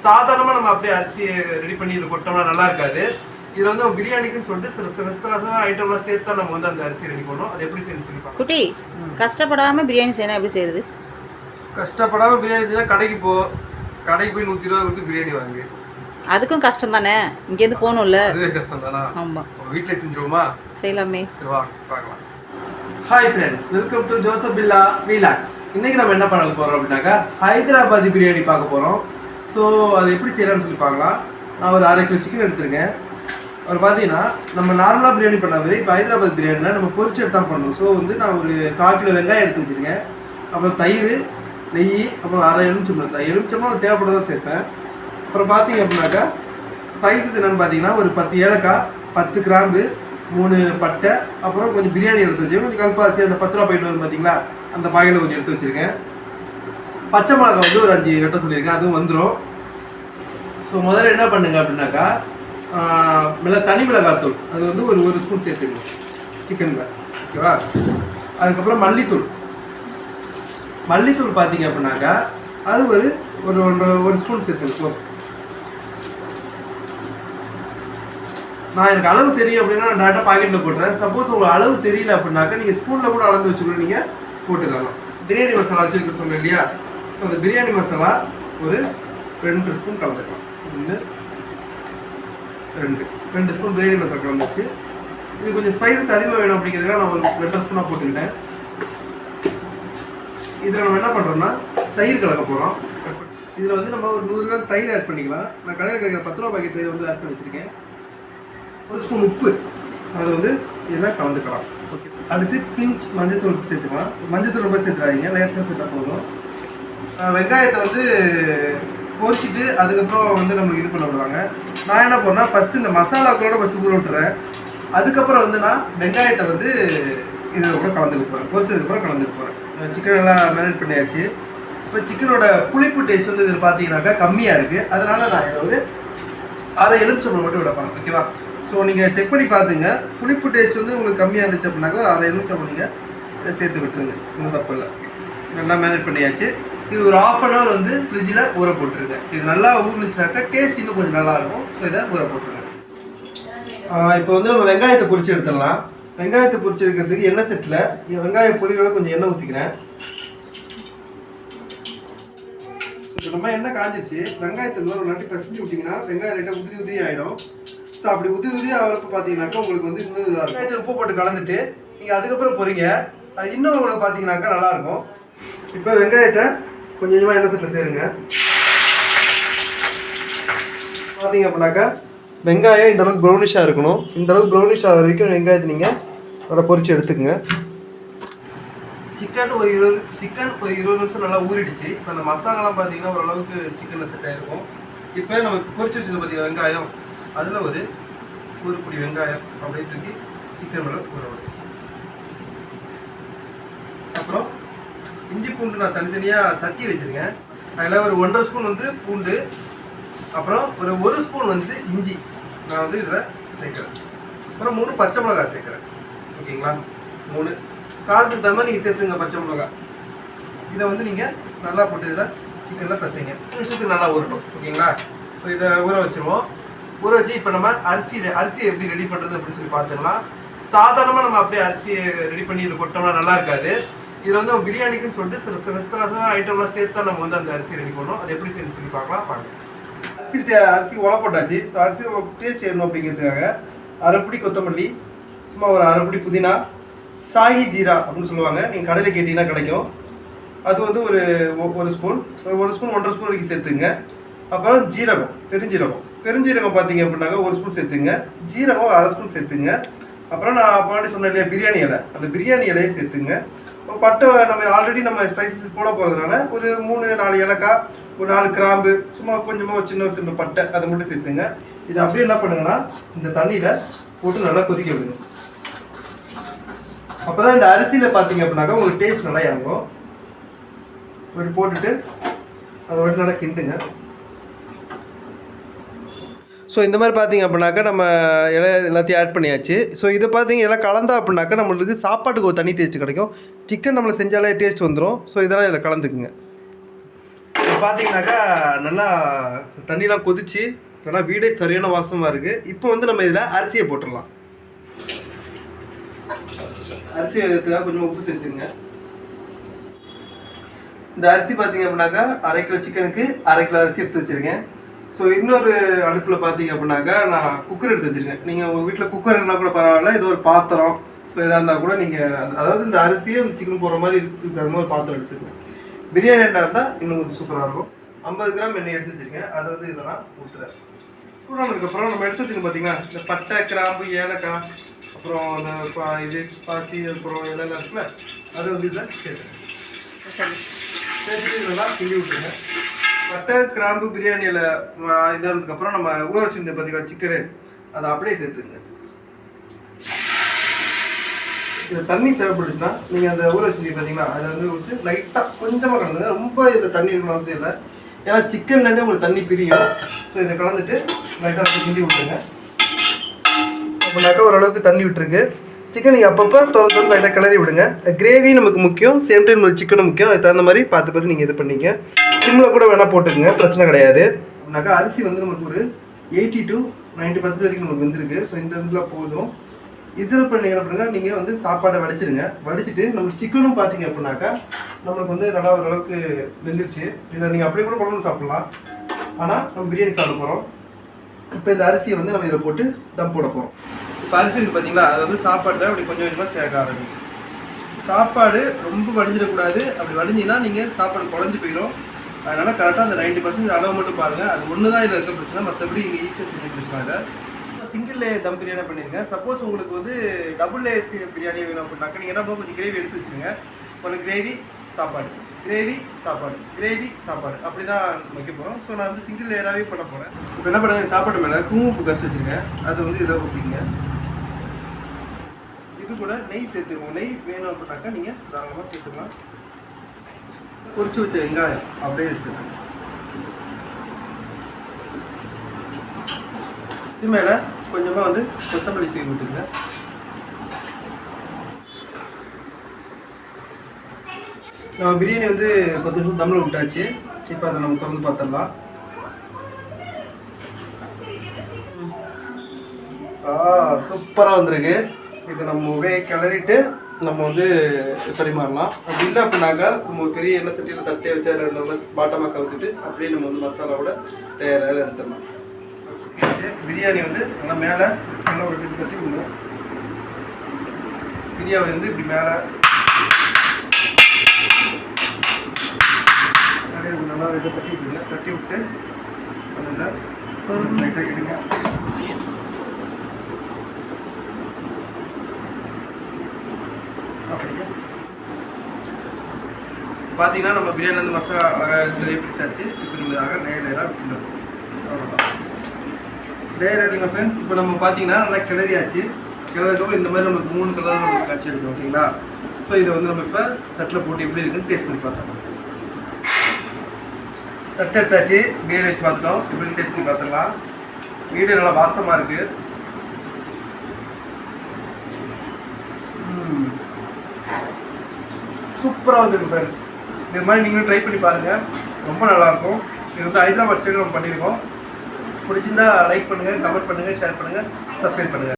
சாதாரணமாக நம்ம அப்படியே அரிசியை ரெடி பண்ணி இது கொட்டோம்னா நல்லா இருக்காது. இதில் வந்து நம்ம பிரியாணிக்குன்னு சொல்லிட்டு சில ஸ்பெஷலான ஐட்டம்லாம் சேர்த்து தான் நம்ம வந்து அந்த அரிசி ரெடி பண்ணோம். அது எப்படி செய்யணும்னு சொல்லி பார்க்கலாம். குட்டி கஷ்டப்படாமல் பிரியாணி செய்யணும் எப்படி செய்யுது? கஷ்டப்படாமல் பிரியாணி செய்யணும். கடைக்கு போய் 120 ரூபா கொடுத்து பிரியாணி வாங்கு. அதுக்கும் கஷ்டம் தானே, இங்கேருந்து போகணும்ல. அதுவே கஷ்டம் தானா? ஆமாம், வீட்டிலே செஞ்சிருவோமா? செய்யலாமே. வா பார்க்கலாம். Hi friends, welcome to Joseph பில்லா வீலாக்ஸ். இன்னைக்கு நம்ம என்ன பண்ண போகிறோம் அப்படின்னாக்கா ஹைதராபாதி பிரியாணி பார்க்க போகிறோம். ஸோ அது எப்படி செய்யலாம்னு சொல்லி பார்க்கலாம். நான் ஒரு 1/2 கிலோ சிக்கன் எடுத்திருக்கேன். அவர் பார்த்தீங்கன்னா நம்ம நார்மலாக பிரியாணி பண்ண மாதிரி இப்போ ஹைதராபாத் பிரியாணியில் நம்ம பொரிச்சு எடுத்து தான் பண்ணணும். ஸோ வந்து நான் ஒரு 1/4 கிலோ வெங்காயம் எடுத்து வச்சுருக்கேன். அப்புறம் தயிர், நெய், அப்புறம் 1/2 எலுமிச்சம்பழம். எலுமிச்சம்பழம் தேவைப்பட்டதான் சேர்ப்பேன். அப்புறம் பார்த்தீங்க அப்படின்னாக்கா ஸ்பைசஸ் என்னென்னு பார்த்தீங்கன்னா ஒரு 10 ஏலக்காய், 10 கிராம்பு, 3 பட்டை, அப்புறம் கொஞ்சம் பிரியாணி எடுத்து வச்சுருக்கேன். கொஞ்சம் கல்பாசி அந்த 10 ரூபா போயிட்டு வரும் பார்த்தீங்களா, அந்த பாயில் கொஞ்சம் எடுத்து வச்சுருக்கேன். பச்சை மிளகா வந்து ஒரு 5 வெட்ட சொல்லியிருக்கேன், அதுவும் வந்துடும். ஸோ முதல்ல என்ன பண்ணுங்க அப்படின்னாக்கா தனி மிளகாத்தூள் அது வந்து ஒரு ஸ்பூன் சேர்த்துக்கணும் சிக்கனில், ஓகேவா? அதுக்கப்புறம் மல்லித்தூள் பார்த்தீங்க அப்படின்னாக்கா அது ஒரு ஸ்பூன் சேர்த்துக்கணும் போதும். நான் எனக்கு அளவு தெரியும் அப்படின்னா நான் டேரெக்டாக பாக்கெட்டில் போட்டுறேன். சப்போஸ் உங்களுக்கு அளவு தெரியல அப்படின்னாக்கா நீங்கள் ஸ்பூனில் கூட அளந்து வச்சுக்கூட நீங்கள் போட்டுக்கலாம். பிரியாணி மசாலா வச்சுருக்க சொன்னேன் இல்லையா, அந்த பிரியாணி மசாலா ஒரு 2 ஸ்பூன் கலந்துக்கலாம். 2 ஸ்பூன் பிரியாணி மசாலா கலந்துச்சு. இது கொஞ்சம் ஸ்பைசஸ் அதிகமாக வேணும் அப்படிங்கிறதுக்காக நான் ஒரு 2 ஸ்பூனாக போட்டுக்கிட்டேன். இதில் நம்ம என்ன பண்ணுறோம்னா தயிர் கலக்க போகிறோம். இதில் வந்து நம்ம ஒரு 100 கிராம் தயிர் ஆட் பண்ணிக்கலாம். நான் கடையில் கேட்குற 10 ரூபா பாக்கெட் தயிர் வந்து ஆட் பண்ணி வச்சுருக்கேன். 1 ஸ்பூன் உப்பு அது வந்து இதெல்லாம் கலந்துக்கலாம். ஓகே, அடுத்து பிஞ்ச் மஞ்சத்தூள் சேர்த்துக்கலாம். மஞ்சத்தூள் ரொம்ப சேர்த்துறாதீங்க, லேசாக சேர்த்தா போதும். வெங்காயத்தை வந்து பொரிச்சிட்டு அதுக்கப்புறம் வந்து நம்மளுக்கு இது பண்ண விடுவாங்க. நான் என்ன பண்ணேன்னா ஃபஸ்ட்டு இந்த மசாலாக்களோட ஃபஸ்ட்டு ஊற விட்டுறேன். அதுக்கப்புறம் வந்து நான் வெங்காயத்தை வந்து இதில் கூட கலந்துக்க போகிறேன். பொரிச்சதுக்கப்புறம் கலந்துக்க போகிறேன். சிக்கன் எல்லாம் மேரினேட் பண்ணியாச்சு. இப்போ சிக்கனோட புளிப்பு டேஸ்ட் வந்து இதில் பார்த்தீங்கன்னாக்கா கம்மியாக இருக்குது. அதனால் நான் இதில் ஒரு 1/2 எலுமிச்சம்பழம் மட்டும் விடப்பாங்க, ஓகேவா? ஸோ நீங்கள் செக் பண்ணி பார்த்துங்க. புளிப்பு டேஸ்ட் வந்து உங்களுக்கு கம்மியாக இருந்துச்சு அப்படின்னாக்கா 1/2 எலுமிச்சம்பழம் நீங்கள் சேர்த்து விட்டுருங்க, இன்னும் தப்பு இல்லை. நல்லா மேரினேட் பண்ணியாச்சு. இது ஒரு 1/2 அன் ஹவர் வந்து ஃப்ரிட்ஜில் ஊற போட்டுருங்க. இது நல்லா ஊறினுச்சுனாக்கா டேஸ்ட் இன்னும் கொஞ்சம் நல்லாயிருக்கும். ஸோ இதை ஊற போட்டுருங்க. இப்போ வந்து நம்ம வெங்காயத்தை பொரிச்சு எடுத்துடலாம். வெங்காயத்தை பொரிச்சு எடுக்கிறதுக்கு எண்ணெய் செட்டில் வெங்காயம் பொரியோட கொஞ்சம் எண்ணெய் ஊற்றிக்கிறேன். இப்போ நம்ம எண்ணெய் காஞ்சிருச்சு. வெங்காயத்தை ஒரு நாட்டி பசிஞ்சு விட்டிங்கன்னா வெங்காயம் லைட்டாக உதிரி ஆகிடும். ஸோ அப்படி உதிரி ஆகிறப்ப பார்த்தீங்கன்னாக்கா உங்களுக்கு வந்து இன்னும் இதாக இருக்கும். வெங்காயத்தில் உப்பு போட்டு கலந்துட்டு நீங்கள் அதுக்கப்புறம் பொரிங்க. அது இன்னும் உங்களுக்கு பார்த்தீங்கன்னாக்கா நல்லாயிருக்கும். இப்போ வெங்காயத்தை கொஞ்சம் கொஞ்சமாக எண்ணெய் செட்டில் சேருங்க. பார்த்தீங்க அப்படின்னாக்கா வெங்காயம் இந்த அளவுக்கு ப்ரௌனிஷாக இருக்கணும். இந்த அளவுக்கு ப்ரௌனிஷ் ஆகிற வரைக்கும் வெங்காயத்தை நீங்கள் நல்லா பொரிச்சு எடுத்துக்கங்க. சிக்கன் ஒரு 20 நிமிஷம் நல்லா ஊறிடுச்சு. இப்போ அந்த மசாலாலாம் பார்த்தீங்கன்னா ஓரளவுக்கு சிக்கனில் செட் ஆகிருக்கும். இப்போ நம்ம பொரிச்சு வச்சது பார்த்தீங்கன்னா வெங்காயம், அதில் ஒரு பிடி வெங்காயம் அப்படியே தூக்கி சிக்கன் மேலே ஊற விடும். அப்புறம் இஞ்சி பூண்டு நான் தனித்தனியாக தட்டி வச்சுருக்கேன். அதில் ஒரு 1.5 ஸ்பூன் வந்து பூண்டு, அப்புறம் ஒரு 1 ஸ்பூன் வந்து இஞ்சி நான் வந்து இதில் சேர்க்குறேன். அப்புறம் 3 பச்சை மிளகாய் சேர்க்குறேன், ஓகேங்களா? 3 காரத்துக்கு தகுந்த மாதிரி நீங்கள் சேர்த்துங்க பச்சை மிளகாய். இதை வந்து நீங்கள் நல்லா போட்டு இதில் சிக்கனில் பசைங்க. 2 நிமிஷத்துக்கு நல்லா ஊறட்டும், ஓகேங்களா? இப்போ இதை ஊற வச்சுருவோம். ஊற வச்சு இப்போ நம்ம அரிசியை எப்படி ரெடி பண்ணுறது அப்படின்னு சொல்லி பார்த்துக்கலாம். சாதாரணமாக நம்ம அப்படியே அரிசியை ரெடி பண்ணி இதை கொட்டோம்னா நல்லா இருக்காது. இதில் வந்து நம்ம பிரியாணிக்குன்னு சொல்லிட்டு சில ஸ்பெஷலான ஐட்டம்லாம் சேர்த்து தான் நம்ம வந்து அந்த அரிசி ரெடி பண்ணோம். அது எப்படி செய்யணும்னு சொல்லி பார்க்கலாம். அரிசி உலை போட்டாச்சு. ஸோ அரிசி டேஸ்ட் செய்யணும் அப்படிங்கிறதுக்காக 1/2 பிடி கொத்தமல்லி, சும்மா ஒரு 1/2 பிடி புதினா, சாஹி ஜீரா அப்படின்னு சொல்லுவாங்க, நீங்கள் கடையில் கேட்டிங்கன்னா கிடைக்கும். அது வந்து ஒரு ஸ்பூன் 1.5 ஸ்பூன் வரைக்கும் சேர்த்துங்க. அப்புறம் பெருஞ்சீரகம் பார்த்தீங்க அப்படின்னாக்கா 1 ஸ்பூன் சேர்த்துங்க. ஜீரகம் 1/2 ஸ்பூன் சேர்த்துங்க. அப்புறம் நான் முன்னாடி சொன்னேன் இல்லையா பிரியாணி இலை, அந்த பிரியாணி இலையை சேர்த்துங்க. பட்டை நம்ம ஆல்ரெடி நம்ம ஸ்பைசஸ் போட போகிறதுனால ஒரு 3-4 ஏலக்காய், ஒரு 4 கிராம்பு, சும்மா கொஞ்சமாக ஒரு சின்ன துண்டு பட்டை, அதை மட்டும் சேர்த்துங்க. இது அப்படியே என்ன பண்ணுங்கன்னா இந்த தண்ணியில் போட்டு நல்லா கொதிக்க விடுங்க. அப்போ தான் இந்த அரிசியில் பார்த்தீங்க அப்படின்னாக்கா உங்களுக்கு டேஸ்ட் நல்லா இறங்கும். இப்படி போட்டுட்டு அதை விட்டு நல்லா கிண்டுங்க. ஸோ இந்த மாதிரி பார்த்தீங்க அப்படின்னாக்கா நம்ம எல்லாத்தையும் ஆட் பண்ணியாச்சு. ஸோ இதை பார்த்தீங்க இதெல்லாம் கலந்தா அப்படின்னாக்கா நம்மளுக்கு சாப்பாட்டுக்கு ஒரு தனி டேஸ்ட் கிடைக்கும். சிக்கன் நம்மளை செஞ்சாலே டேஸ்ட் வந்துடும். ஸோ இதெல்லாம் இதில் கலந்துக்குங்க. இப்போ பார்த்தீங்கன்னாக்கா நல்லா தண்ணிலாம் கொதிச்சு நல்லா வீடே சரியான வாசமாக இருக்குது. இப்போ வந்து நம்ம இதில் அரிசியை போட்டுடலாம். அரிசி வேகிறதுக்காக கொஞ்சம் உப்பு சேர்த்துங்க. இந்த அரிசி பார்த்தீங்க அப்படின்னாக்கா 1/2 கிலோ சிக்கனுக்கு 1/2 கிலோ அரிசி எடுத்து வச்சுருக்கேன். ஸோ இன்னொரு அடுப்பில் பார்த்தீங்க அப்படின்னாக்கா நான் குக்கர் எடுத்து வச்சுருக்கேன். நீங்கள் உங்கள் வீட்டில் குக்கர் இருந்தால் கூட பரவாயில்ல, ஏதோ ஒரு பாத்திரம் ஸோ எதாக இருந்தால் கூட நீங்கள் அதாவது இந்த அரிசியை சிக்கன் போடுற மாதிரி இருக்குது அது மாதிரி ஒரு பாத்திரம் எடுத்துக்கங்க. பிரியாணி எண்ணெய் இருந்தால் இன்னும் கொஞ்சம் சூப்பராக இருக்கும். 50 கிராம் எண்ணெய் எடுத்து வச்சுருக்கேன். அதை வந்து இதெல்லாம் ஊற்றுறேன். சூடானதுக்கப்புறம் நம்ம எடுத்து வச்சுருக்கோம் பார்த்தீங்கன்னா இந்த பட்டை, கிராம்பு, ஏலக்காய், அப்புறம் அந்த இது பாசி, அப்புறம் இதெல்லாம் இருக்குல்ல, அதை வந்து இதில் சேர்த்துட்டு இதெல்லாம் கிண்டி விட்டுருங்க. பட்டை, கிராம்பு, பிரியாணியில் இதானதுக்கப்புறம் நம்ம ஊற வச்சுருந்த பார்த்தீங்கன்னா சிக்கனு அதை அப்படியே சேர்த்துங்க. இந்த தண்ணி தேவைப்படுச்சுன்னா நீங்கள் அந்த ஊற வச்சுருந்தீங்க பார்த்தீங்கன்னா அதை வந்து விட்டு லைட்டாக கொஞ்சமாக கலந்துங்க. ரொம்ப இந்த தண்ணி இருக்கணும் அவசியம் இல்லை, ஏன்னா சிக்கன்லேருந்தே உங்களுக்கு தண்ணி பிரியும். ஸோ இதை கலந்துட்டு லைட்டாக கிண்டி விட்டுருங்க. அப்படின்னாக்கா ஓரளவுக்கு தண்ணி விட்டுருக்கு. சிக்கன் நீங்கள் அப்பப்போ திறந்து லைட்டாக கிளறி விடுங்க. கிரேவி நமக்கு முக்கியம், சேம் டைம் சிக்கனும் முக்கியம். அதுக்கு தகுந்த மாதிரி பார்த்து நீங்கள் இது பண்ணிங்க. சிம்மில் கூட வேணால் போட்டுக்குங்க, பிரச்சனை கிடையாது. அப்படின்னாக்கா அரிசி வந்து நமக்கு ஒரு 80 to 90% வரைக்கும் நமக்கு வந்துருக்கு. ஸோ இந்த இதில் போதும். இதில் பண்ணிங்க அப்படின்னா நீங்கள் வந்து சாப்பாடை வடிச்சிருங்க. வடிச்சிட்டு நம்மளுக்கு சிக்கனும் பார்த்தீங்க அப்படின்னாக்கா நம்மளுக்கு வந்து நல்லா ஓரளவுக்கு வெந்துருச்சு. இதை நீங்கள் அப்படியே கூட குழம்பு சாப்பிட்லாம், ஆனால் நம்ம பிரியாணி சாப்பிட போகிறோம். இப்போ இந்த அரிசியை வந்து நம்ம இதில் போட்டு தம் போட போகிறோம். இப்போ அரிசி இருக்குது பார்த்தீங்களா, அதை வந்து சாப்பாட்டில் அப்படி கொஞ்சம் கொஞ்சமாக சேர்க்க ஆரம்பிக்கும். சாப்பாடு ரொம்ப வடிஞ்சிடக்கூடாது. அப்படி வடிஞ்சிங்கன்னா நீங்கள் சாப்பாடு குழஞ்சி போயிடும். அதனால் கரெக்டாக அந்த 90% அளவு மட்டும் பாருங்கள். அது ஒன்று தான் இதில் இருக்க பிரச்சனை, மற்றபடி நீங்கள் ஈஸியாக செஞ்சு பிடிச்சிக்கலாம். இதை சிங்கிள் லேயர் தம் பிரியாணி பண்ணிடுங்க. சப்போஸ் உங்களுக்கு வந்து டபுள் லேயர் பிரியாணி வேணும் அப்படின்னாக்கா நீங்கள் என்ன பண்ணணும், கொஞ்சம் கிரேவி எடுத்து வச்சுருங்க. ஒரு கிரேவி சாப்பாடு, கிரேவி சாப்பாடு, கிரேவி சாப்பாடு, அப்படி தான் வைக்க போகிறோம். ஸோ நான் வந்து சிங்கிள் லேயராகவே பண்ண போகிறேன். இப்போ என்ன பண்ணுங்க, சாப்பாடு மேலே குங்குமப்பூ கரைச்சி வச்சுருக்கேன். அதை வந்து இதில் ஊற்றிங்க. இது கூட நெய் சேர்த்துக்கோங்க. நெய் வேணும் அப்படின்னாக்கா நீங்கள் தாராளமாக சேர்த்துக்கலாம். பொரிச்சு வச்ச வெங்காயம் அப்படியே எடுத்துக்கோங்க. இது மேலே கொஞ்சமாக வந்து கொத்தமல்லி தூக்கி விட்டுங்க. நம்ம பிரியாணி வந்து 10 நிமிஷம் தம்மில் விட்டாச்சு. இப்போ அதை நம்ம திறந்து பார்த்துடலாம். சூப்பராக வந்துருக்கு. இதை நம்ம அப்படியே கிளறிட்டு நம்ம வந்து பரிமாறலாம். அப்படி இல்லை அப்படின்னாக்கா நம்ம பெரிய எண்ணெய் சட்டியில் தட்டியை வச்சு அதில் நல்லா பாட்டமாக கவுத்துட்டு அப்படியே நம்ம வந்து மசாலாவோட டேரில் எடுத்துடலாம். பிரியாணி வந்து நல்லா மேலே நல்லா ஒரு கட்டி தட்டி விடுங்க. பிரியாணி வந்து இப்படி மேலே நல்லா லைட்டாக தட்டி விட்டுருங்க. தட்டி விட்டு அதில் லைட்டாக எடுங்க. பார்த்தீங்கன்னா நம்ம பிரியாணி வந்து மசாலா நிறைய பிடிச்சாச்சு. இப்போ நீங்கள் லேயராக விட்டுருங்க. அவ்வளோதான், லேயர் எடுங்க ஃப்ரெண்ட்ஸ். இப்போ நம்ம பார்த்தீங்கன்னா நல்லா கிளறியாச்சு. கிளறதுக்கப்புறம் இந்த மாதிரி நம்மளுக்கு 3 கலர் நம்மளுக்கு காட்சி எடுக்கும், ஓகேங்களா? ஸோ இதை வந்து நம்ம இப்போ தட்டில் போட்டு எப்படி இருக்குன்னு டேஸ்ட் பண்ணி பார்த்தோம். தட்டு எடுத்தாச்சு, பிரியாணி வச்சு பார்த்துட்டோம். இப்படின்னு டேஸ்ட் பண்ணி பார்த்துடலாம். வீடு நல்லா வாசமாக இருக்குது. சூப்பராக வந்துருக்கு ஃப்ரெண்ட்ஸ். இது மாதிரி நீங்களும் ட்ரை பண்ணி பாருங்கள், ரொம்ப நல்லாயிருக்கும். இது வந்து ஹைதராபாத் ஸ்டைலில் நம்ம பண்ணியிருக்கோம். பிடிச்சிருந்தா லைக் பண்ணுங்கள், கமெண்ட் பண்ணுங்கள், ஷேர் பண்ணுங்கள், சப்ஸ்கிரைப் பண்ணுங்கள்.